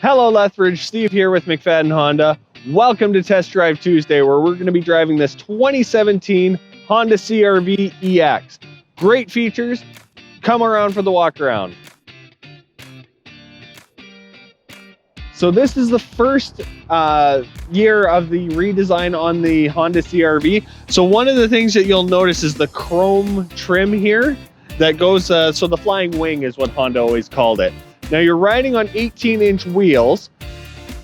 Hello Lethbridge, Steve here with McFadden Honda. Welcome to Test Drive Tuesday, where we're going to be driving this 2017 Honda CR-V EX. Great features. Come around for the walk around. So this is the first year of the redesign on the Honda CR-V. So one of the things that you'll notice is the chrome trim here that goes, so the flying wing is what Honda always called it. Now you're riding on 18-inch wheels.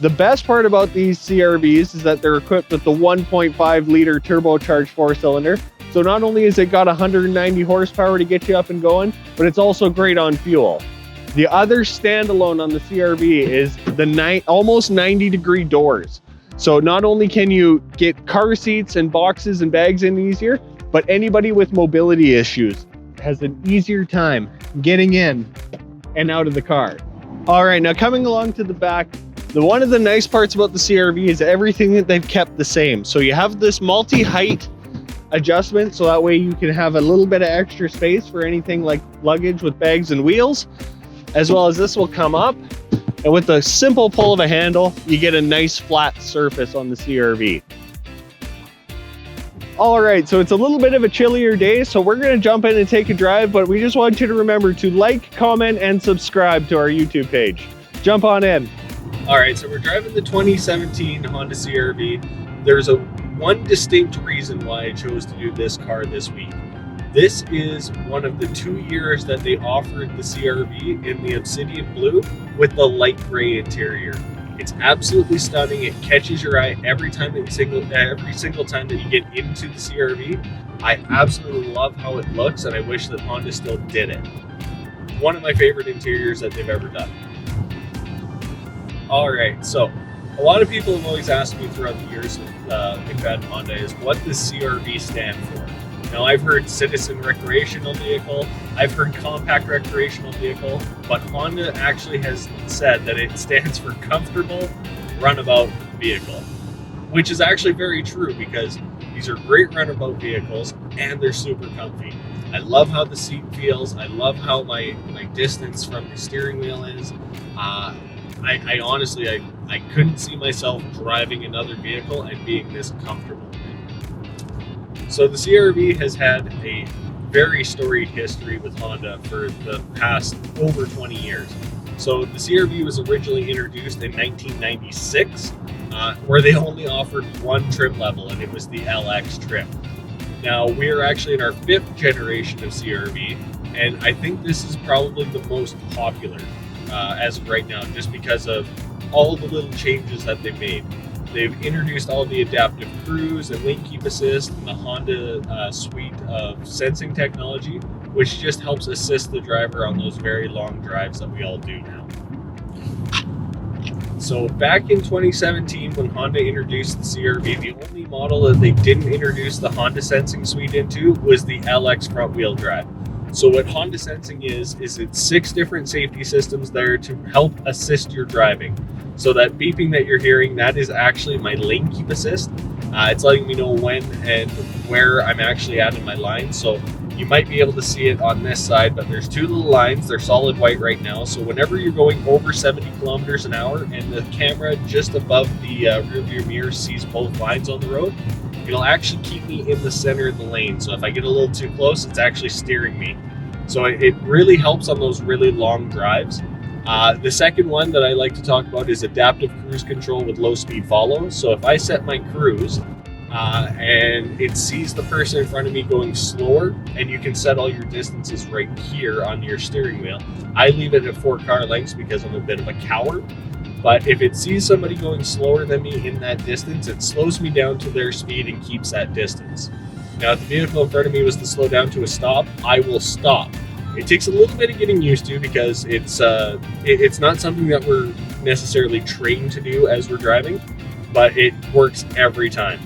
The best part about these CR-Vs is that they're equipped with the 1.5 liter turbocharged 4-cylinder. So not only has it got 190 horsepower to get you up and going, but it's also great on fuel. The other standalone on the CR-V is the almost 90-degree doors. So not only can you get car seats and boxes and bags in easier, but anybody with mobility issues has an easier time getting in and out of the car. All right, now coming along to the back, one of the nice parts about the CR-V is everything that they've kept the same. So you have this multi-height adjustment, so that way you can have a little bit of extra space for anything like luggage with bags and wheels, as well as this will come up, and with a simple pull of a handle, you get a nice flat surface on the CR-V. All right, so it's a little bit of a chillier day, so we're gonna jump in and take a drive, but we just want you to remember to like, comment, and subscribe to our YouTube page. Jump on in. All right, so we're driving the 2017 Honda CR-V. There's one distinct reason why I chose to do this car this week. This is one of the 2 years that they offered the CR-V in the obsidian blue with the light gray interior. It's absolutely stunning. It catches your eye every time that every single time that you get into the CR-V. I absolutely love how it looks, and I wish that Honda still did it. One of my favorite interiors that they've ever done. All right, so a lot of people have always asked me throughout the years with McFadden Honda is what does CR-V stand for? Now, I've heard citizen recreational vehicle, I've heard compact recreational vehicle, but Honda actually has said that it stands for comfortable runabout vehicle, which is actually very true because these are great runabout vehicles and they're super comfy. I love how the seat feels. I love how my distance from the steering wheel is. I honestly, I couldn't see myself driving another vehicle and being this comfortable. So the CR-V has had a very storied history with Honda for the past over 20 years. So the CR-V was originally introduced in 1996, where they only offered one trim level, and it was the LX trim. Now we're actually in our 5th generation of CR-V, and I think this is probably the most popular as of right now, just because of all of the little changes that they've made. They've introduced all the adaptive cruise and lane keep assist and the Honda suite of sensing technology, which just helps assist the driver on those very long drives that we all do now. So back in 2017, when Honda introduced the CR-V, the only model that they didn't introduce the Honda Sensing suite into was the LX front wheel drive. So what Honda Sensing is it's 6 different safety systems there to help assist your driving. So that beeping that you're hearing, that is actually my lane keep assist. It's letting me know when and where I'm actually at in my line. So you might be able to see it on this side, but there's 2 little lines. They're solid white right now. So whenever you're going over 70 kilometers an hour and the camera just above the rear view mirror sees both lines on the road, it'll actually keep me in the center of the lane. So if I get a little too close, it's actually steering me. So it really helps on those really long drives. The second one that I like to talk about is adaptive cruise control with low speed follow. So if I set my cruise and it sees the person in front of me going slower, and you can set all your distances right here on your steering wheel. I leave it at 4 car lengths because I'm a bit of a coward. But if it sees somebody going slower than me in that distance, it slows me down to their speed and keeps that distance. Now, if the vehicle in front of me was to slow down to a stop, I will stop. It takes a little bit of getting used to because it's not something that we're necessarily trained to do as we're driving, but it works every time.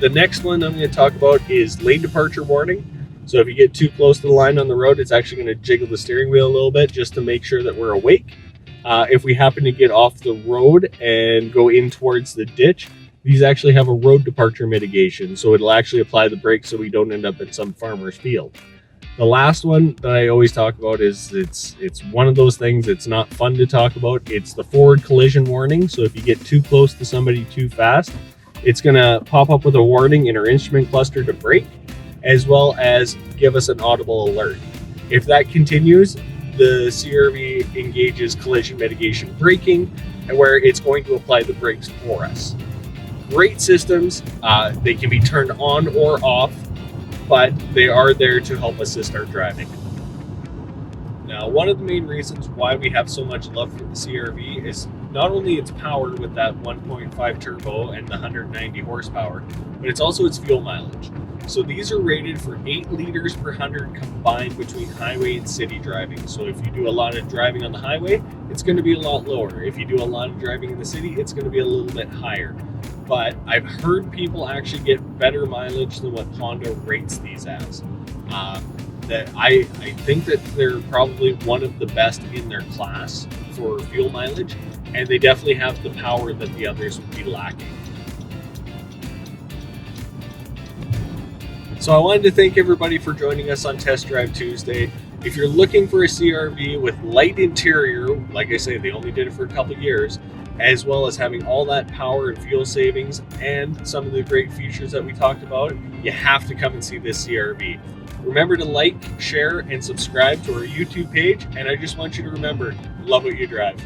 The next one I'm going to talk about is lane departure warning. So if you get too close to the line on the road, it's actually going to jiggle the steering wheel a little bit just to make sure that we're awake. If we happen to get off the road and go in towards the ditch, these actually have a road departure mitigation, so it'll actually apply the brakes so we don't end up in some farmer's field. The last one that I always talk about is it's one of those things that's not fun to talk about. It's the forward collision warning. So if you get too close to somebody too fast, it's going to pop up with a warning in our instrument cluster to brake, as well as give us an audible alert. If that continues, the CRV engages collision mitigation braking, and where it's going to apply the brakes for us. Great systems. They can be turned on or off, but they are there to help assist our driving. Now, one of the main reasons why we have so much love for the CRV is not only its power with that 1.5 turbo and the 190 horsepower, but it's also its fuel mileage. So these are rated for 8 liters per 100 combined between highway and city driving. So if you do a lot of driving on the highway, it's going to be a lot lower. If you do a lot of driving in the city, it's going to be a little bit higher. But I've heard people actually get better mileage than what Honda rates these as. That I think that they're probably one of the best in their class for fuel mileage, and they definitely have the power that the others would be lacking. So I wanted to thank everybody for joining us on Test Drive Tuesday. If you're looking for a CRV with light interior, like I say, they only did it for a couple years, as well as having all that power and fuel savings and some of the great features that we talked about, you have to come and see this CRV. Remember to like, share, and subscribe to our YouTube page, and I just want you to remember, love what you drive.